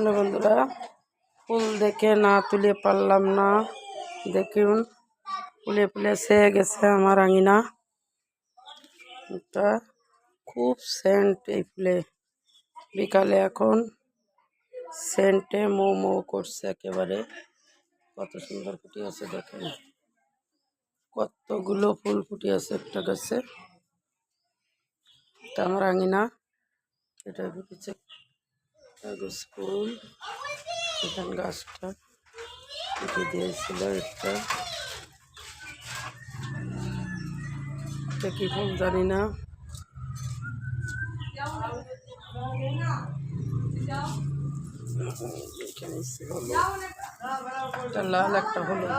Hello বন্ধুরা, ফুল দেখে না তুলে পারলাম না। দেখুন ফুলে ফুলে ছেয়ে গেছে আমার আঙিনা। এটা খুব সেন্ট এই ফুলে, বিকালে এখন সেন্টে মৌ মৌ করছে একেবারে। কত সুন্দর ফুটে আছে দেখেন, কতগুলো ফুল ফুটে আছে একটা গাছে। এটা আমার আঙিনা, এটা ফুটেছে কাগজ ফুল। এখানে গাছটা কেটে দিয়েছিল, এটা কি ফুল জানি না। এখানে ছিল একটা লাল, একটা হলুদ।